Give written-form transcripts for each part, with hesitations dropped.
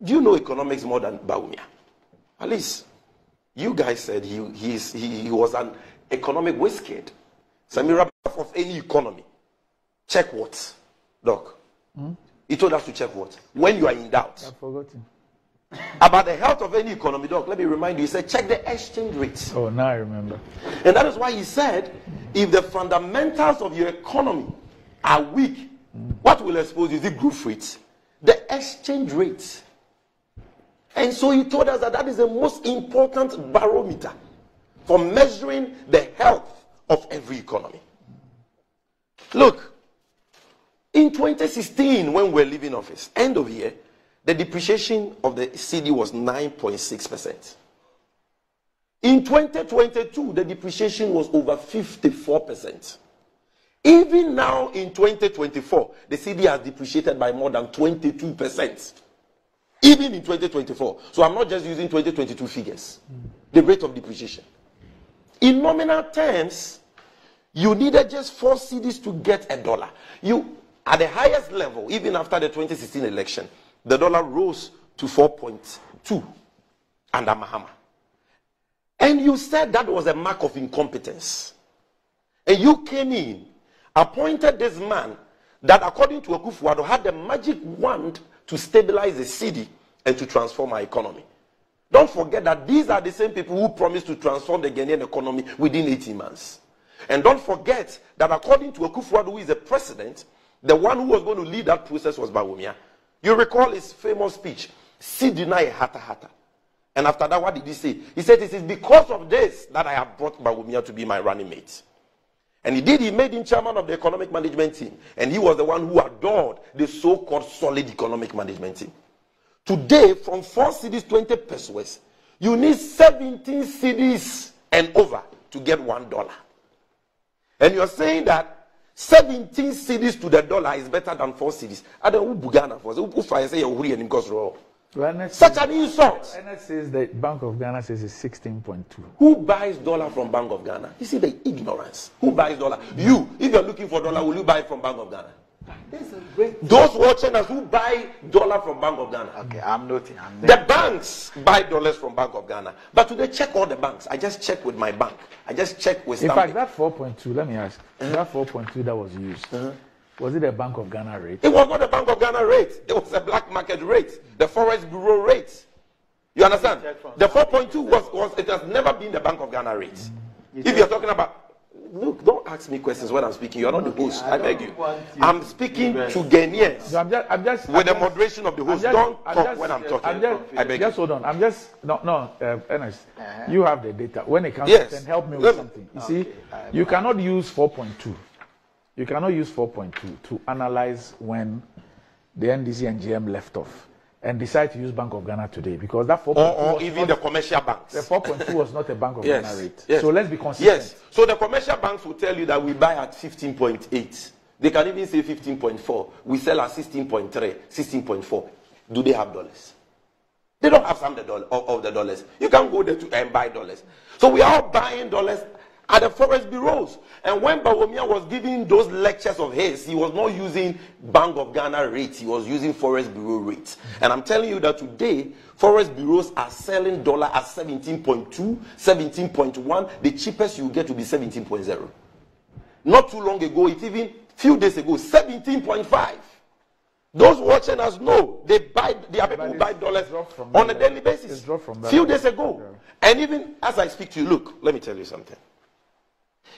Do you know economics more than Bawumia? At least you guys said he was an economic wizard. Samira of any economy. Check what? Doc. He told us to check what? When you are in doubt. I've forgotten. About the health of any economy, Doc, let me remind you, he said, check the exchange rates. Oh, now I remember. And that is why he said, if the fundamentals of your economy are weak, what will expose you? The growth rate, the exchange rate. And so he told us that that is the most important barometer for measuring the health of every economy. Look, in 2016, when we were leaving office, end of year, the depreciation of the cedi was 9.6%. In 2022, the depreciation was over 54%. Even now in 2024, the cedi has depreciated by more than 22%. Even in 2024. So I'm not just using 2022 figures. The rate of depreciation. In nominal terms, you needed just 4 cedis to get $1. You, at the highest level, even after the 2016 election, the dollar rose to 4.2 under Mahama. And you said that was a mark of incompetence. And you came in, appointed this man that, according to Akufo-Addo, had the magic wand to stabilize the cedi and to transform our economy. Don't forget that these are the same people who promised to transform the Ghanaian economy within 18 months. And don't forget that, according to Akufo-Addo, who is the president, the one who was going to lead that process was Bawumia. You recall his famous speech, Sidina Hata Hata. And after that, what did he say? He said, it is because of this that I have brought Bawumia to be my running mate. And he did, he made him chairman of the economic management team. And he was the one who adored the so-called solid economic management team. Today, from 4 cedis, 20 pesos, you need 17 cedis and over to get $1. And you're saying that 17 cedis to the dollar is better than 4 cedis. I don't know who Ghana for. Such an insult. NS says the Bank of Ghana says it's 16.2. Who buys dollar from Bank of Ghana? You see the ignorance. Who buys dollar? You, if you're looking for dollar, will you buy it from Bank of Ghana? Those watching us who buy dollar from Bank of Ghana. Okay, I'm noting. The banks buy dollars from Bank of Ghana. But today, check all the banks. I just checked with my bank. I just checked with In Stanbic. fact, that 4.2, let me ask, that 4.2 that was used, was it a Bank of Ghana rate? It was not a Bank of Ghana rate. It was a black market rate. The Forest Bureau rate. You understand? The 4.2 it has never been the Bank of Ghana rate. If you're talking about, look, don't ask me questions when I'm speaking. You're not the host. I beg you. I'm speaking to Ghanaians. So I'm just with the moderation of the host. Don't talk when I'm talking. I beg you. Just hold on. Ernest, you have the data. When it comes to help me with something. You see, you cannot use 4.2. You cannot use 4.2 to analyze when the NDC and GM left off and decide to use Bank of Ghana today, because that 4.2 or even the commercial banks. The 4.2 was not a Bank of Ghana rate. Yes. So let's be consistent. Yes. So the commercial banks will tell you that we buy at 15.8. They can even say 15.4. We sell at 16.3, 16.4. Do they have dollars? They don't have some of the dollars. You can't go there and buy dollars. So we are buying dollars at the forest bureaus. And when Bawumia was giving those lectures of his, he was not using Bank of Ghana rates. He was using forest bureau rates. And I'm telling you that today, forest bureaus are selling dollar at 17.2, 17.1. The cheapest you get to be 17.0. Not too long ago, it even few days ago, 17.5. Those watching us know there are people who buy dollars on a daily basis. Few days ago. Yeah. And even as I speak to you, look, let me tell you something.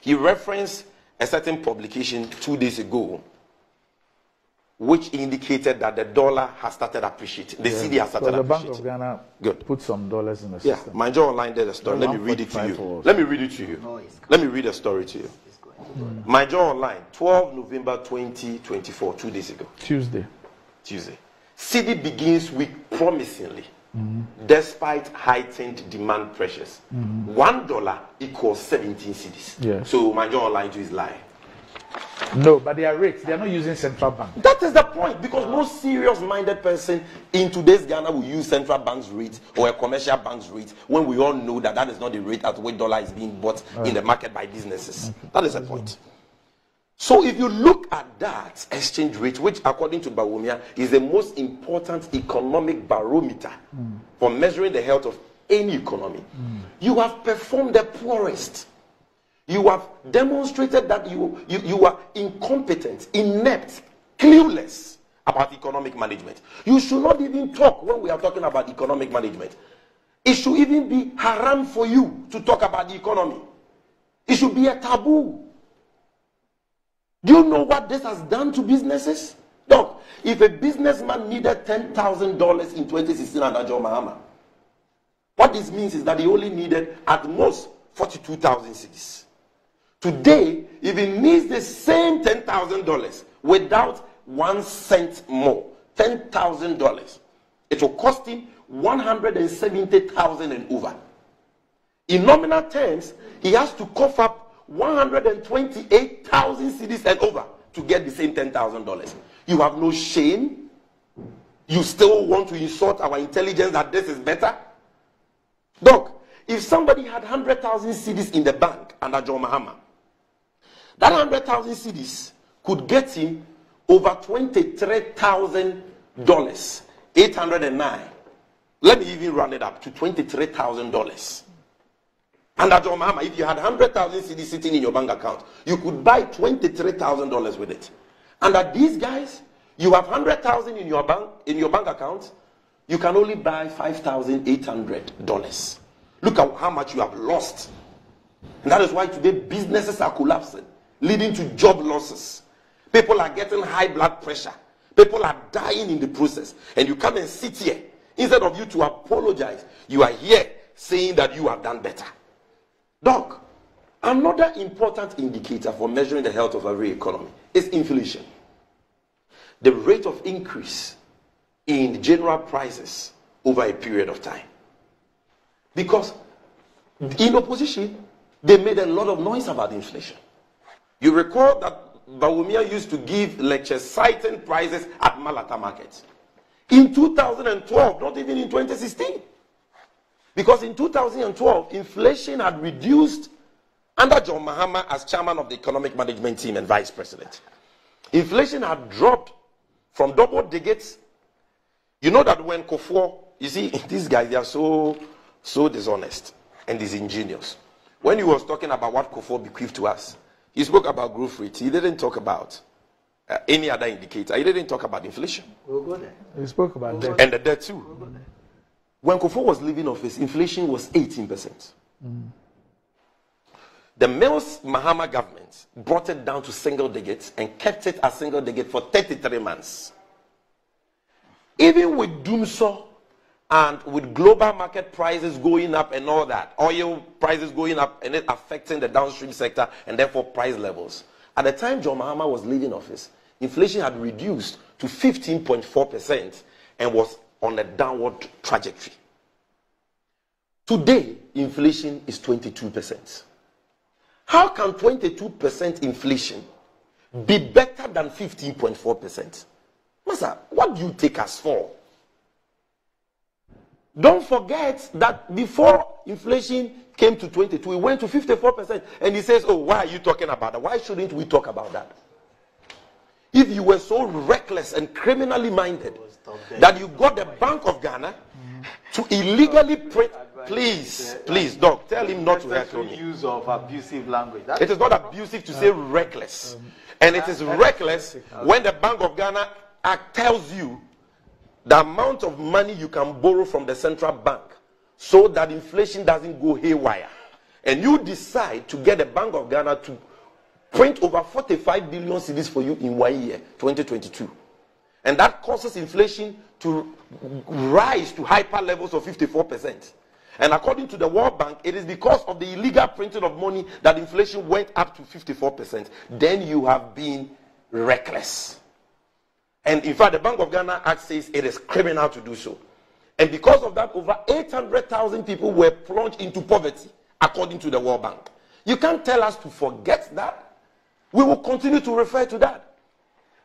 He referenced a certain publication 2 days ago, which indicated that the dollar has started appreciating. The cedi has started appreciating. The Bank of Ghana put some dollars in the system. Yeah, Manjo Online did a story. Let me read it to you. Let me read it to you. Let me read a story to you. Manjo Online, 12 November 2024, 2 days ago. Tuesday. Cedi begins week promisingly. Despite heightened demand pressures, $1 equals 17 cedis. Yes. So my John Online is lying. No, but they are rates. They are not using central bank. That is the point, because no serious-minded person in today's Ghana will use central bank's rate or a commercial bank's rate when we all know that that is not the rate at which dollar is being bought in the market by businesses. That is the point. So if you look at that exchange rate, which according to Bawumia is the most important economic barometer for measuring the health of any economy, you have performed the poorest. You have demonstrated that you are incompetent, inept, clueless about economic management. You should not even talk when we are talking about economic management. It should even be haram for you to talk about the economy. It should be a taboo. Do you know what this has done to businesses? Look, if a businessman needed $10,000 in 2016 under John Mahama, what this means is that he only needed at most 42,000 cedis. Today, if he needs the same $10,000 without 1 cent more, $10,000, it will cost him 170,000 and over. In nominal terms, he has to cough up 128,000 cedis and over to get the same $10,000. You have no shame. You still want to insult our intelligence that this is better? Doc, if somebody had 100,000 cedis in the bank under John Mahama, that 100,000 cedis could get him over $23,000, 809. Let me even round it up to $23,000. Under John Mahama, if you had 100,000 cedis sitting in your bank account, you could buy $23,000 with it. Under these guys, you have 100,000 in your bank account, you can only buy $5,800. Look at how much you have lost. And that is why today businesses are collapsing, leading to job losses. People are getting high blood pressure. People are dying in the process. And you come and sit here. Instead of you to apologize, you are here saying that you have done better. Doc, another important indicator for measuring the health of every economy is inflation. The rate of increase in general prices over a period of time. Because in opposition, they made a lot of noise about inflation. You recall that Bawumia used to give lectures citing prices at Malata Market. In 2012, not even in 2016. Because in 2012, inflation had reduced under John Mahama as chairman of the economic management team and vice president. Inflation had dropped from double digits. You know that when Kufuor, you see, these guys, they are so dishonest and disingenuous. When he was talking about what Kufuor bequeathed to us, he spoke about growth rate. He didn't talk about any other indicator. He didn't talk about inflation. We'll go there. He spoke about debt. And the debt too. We'll go there. When Kufuor was leaving office, inflation was 18%. The Mills Mahama government brought it down to single digits and kept it as single digit for 33 months. Even with Doomsaw and with global market prices going up and all that, oil prices going up and it affecting the downstream sector and therefore price levels. At the time John Mahama was leaving office, inflation had reduced to 15.4% and was on a downward trajectory. Today, inflation is 22%. How can 22% inflation be better than 15.4%? Master, what do you take us for? Don't forget that before inflation came to 22, it went to 54%. And he says, oh, why are you talking about that? Why shouldn't we talk about that? If you were so reckless and criminally minded that you got the Bank of Ghana to illegally print, please, Doc, tell him not to heckle me. Use of abusive language. It is not abusive to say reckless. And it is reckless when the Bank of Ghana Act tells you the amount of money you can borrow from the central bank so that inflation doesn't go haywire. And you decide to get the Bank of Ghana to print over 45 billion cedis for you in 1 year, 2022. And that causes inflation to rise to hyper levels of 54%. And according to the World Bank, it is because of the illegal printing of money that inflation went up to 54%. Then you have been reckless. And in fact, the Bank of Ghana Act says it is criminal to do so. And because of that, over 800,000 people were plunged into poverty, according to the World Bank. You can't tell us to forget that. We will continue to refer to that.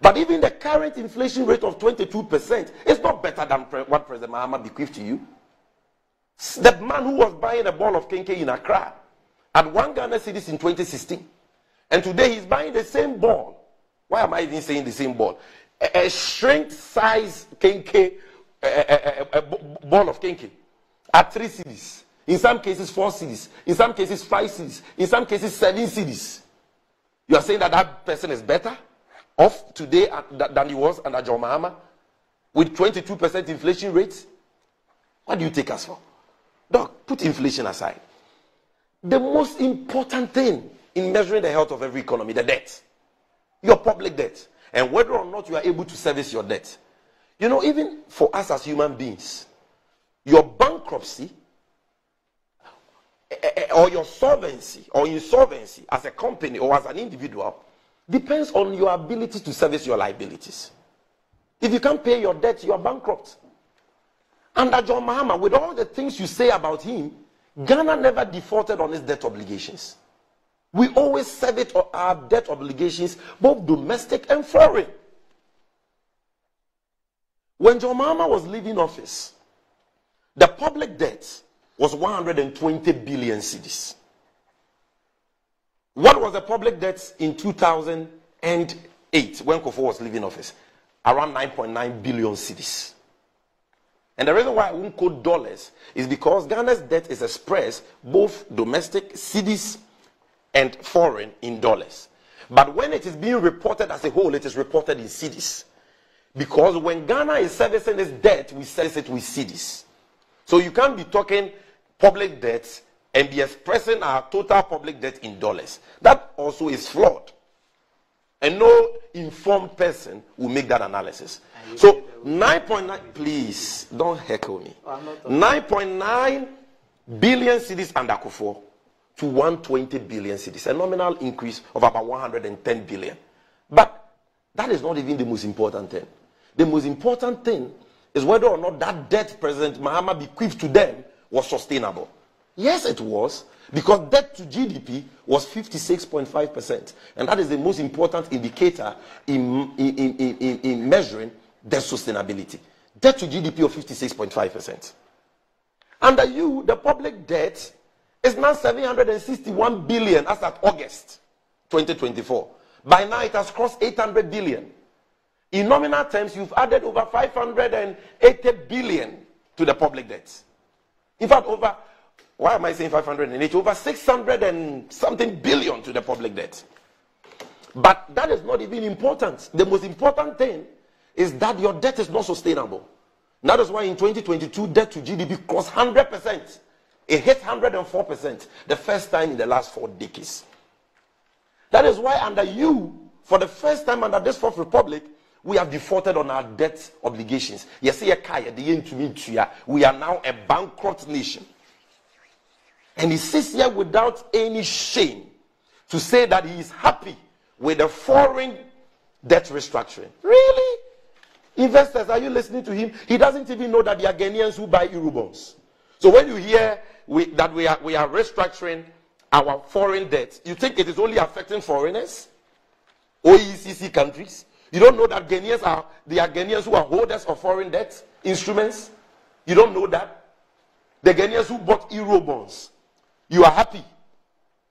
But even the current inflation rate of 22% is not better than what President Mahama bequeathed to you. The man who was buying a ball of kenke in Accra at 1 Ghana cedis in 2016 And today he's buying the same ball. Why am I even saying the same ball? A shrink size kenke, a ball of kenke at 3 cedis. In some cases 4 cedis. In some cases 5 cedis. In some cases 7 cedis. You are saying that that person is better off today than he was under John Mahama with 22% inflation rates? What do you take us for? Doc, put inflation aside. The most important thing in measuring the health of every economy, the debt. Your public debt. And whether or not you are able to service your debt. You know, even for us as human beings, your bankruptcy or your solvency or insolvency as a company or as an individual depends on your ability to service your liabilities. If you can't pay your debt, you are bankrupt. Under John Mahama, with all the things you say about him, Ghana never defaulted on its debt obligations. We always service our debt obligations, both domestic and foreign. When John Mahama was leaving office, the public debt was 120 billion cedis. What was the public debt in 2008 when Kufuor was leaving office? Around 9.9 billion cedis. And the reason why I won't quote dollars is because Ghana's debt is expressed both domestic cedis and foreign in dollars. But when it is being reported as a whole, it is reported in cedis. Because when Ghana is servicing its debt, we service it with cedis. So you can't be talking public debt and be expressing our total public debt in dollars. That also is flawed. And no informed person will make that analysis. So 9.9, please don't heckle me. 9.9 billion cedis under Kufuor to 120 billion cedis, a nominal increase of about 110 billion. But that is not even the most important thing. The most important thing is whether or not that debt President Mahama bequeathed to them was sustainable. Yes, it was, because debt to GDP was 56.5%. And that is the most important indicator in measuring debt sustainability. Debt to GDP of 56.5%. Under you, the public debt is now 761 billion as at August 2024. By now, it has crossed 800 billion. In nominal terms, you've added over 580 billion to the public debt. In fact, why am I saying 580? Over 600 and something billion to the public debt. But that is not even important. The most important thing is that your debt is not sustainable. That is why in 2022, debt to GDP crossed 100%. It hit 104%, the first time in the last 4 decades. That is why under you, for the first time under this Fourth Republic, we have defaulted on our debt obligations. We are now a bankrupt nation. And he sits here without any shame to say that he is happy with the foreign debt restructuring. Really? Investors, are you listening to him? He doesn't even know that there are Ghanaians who buy Eurobonds. So when you hear that we are restructuring our foreign debt, you think it is only affecting foreigners? OECD countries? You don't know that there are Ghanaians who are holders of foreign debt instruments? You don't know that? The Ghanaians who bought Eurobonds, you are happy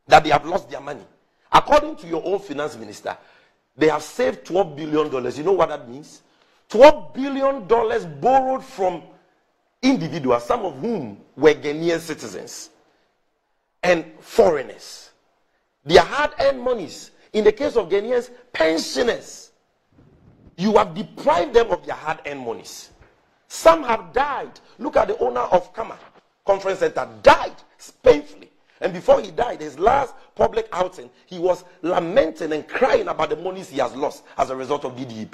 that they have lost their money. According to your own finance minister, they have saved $12 billion. You know what that means? $12 billion borrowed from individuals, some of whom were Ghanaian citizens and foreigners. Their hard-earned monies. In the case of Ghanaians, pensioners. You have deprived them of their hard-earned monies. Some have died. Look at the owner of Kama Conference Center. Died painfully. And before he died, his last public outing, he was lamenting and crying about the monies he has lost as a result of DDEP.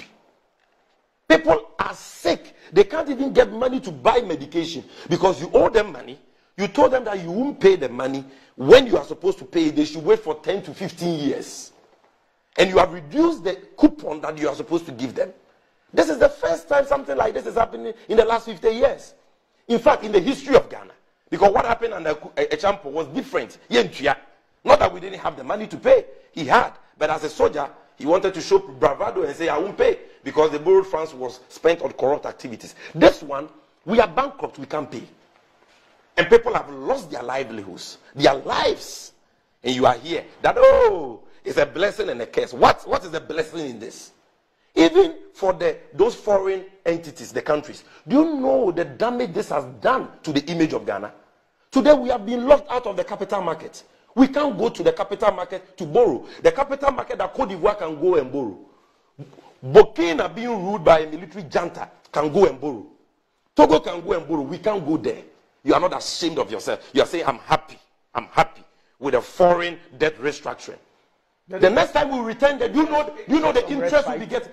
People are sick. They can't even get money to buy medication because you owe them money. You told them that you won't pay the money when you are supposed to pay. They should wait for 10 to 15 years. And you have reduced the coupon that you are supposed to give them. This is the first time something like this is happening in the last 50 years. In fact, in the history of Ghana. Because what happened under Echampo was different. Not that we didn't have the money to pay. He had. But as a soldier, he wanted to show bravado and say, I won't pay. Because the borrowed funds was spent on corrupt activities. This one, we are bankrupt. We can't pay. And people have lost their livelihoods. Their lives. And you are here. That, It's a blessing and a curse. What is the blessing in this? Even for those foreign entities, the countries, do you know the damage this has done to the image of Ghana? Today we have been locked out of the capital market. We can't go to the capital market to borrow. The capital market that Cote d'Ivoire can go and borrow. Burkina, being ruled by a military junta, can go and borrow. Togo can go and borrow. We can't go there. You are not ashamed of yourself. You are saying, I'm happy with a foreign debt restructuring. The next time we return there, you know the interest will be getting.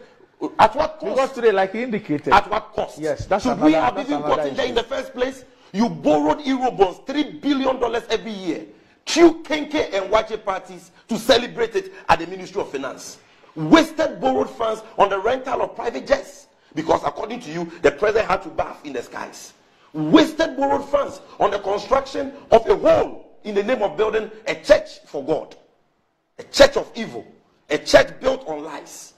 At what cost? Because today, like you indicated. At what cost? Yes, that's Should we have even gotten there in the first place? You borrowed Eurobonds, $3 billion every year. Through Kenke and Wache parties to celebrate it at the Ministry of Finance. Wasted borrowed funds on the rental of private jets. Because according to you, the president had to bath in the skies. Wasted borrowed funds on the construction of a hall in the name of building a church for God. A church of evil. A church built on lies.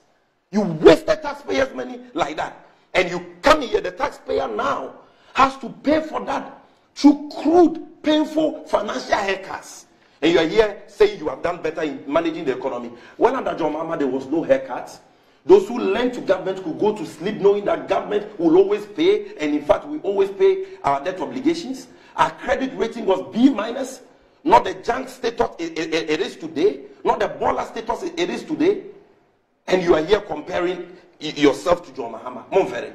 You wasted taxpayers' money like that. And you come here, the taxpayer now has to pay for that through crude, painful financial haircuts. And you are here saying you have done better in managing the economy. When under John Mahama there was no haircuts, those who lent to government could go to sleep knowing that government will always pay, and in fact we always pay our debt obligations. Our credit rating was B-, not the junk status it is today, not the baller status it is today. And you are here comparing yourself to John Mahama. Monfere.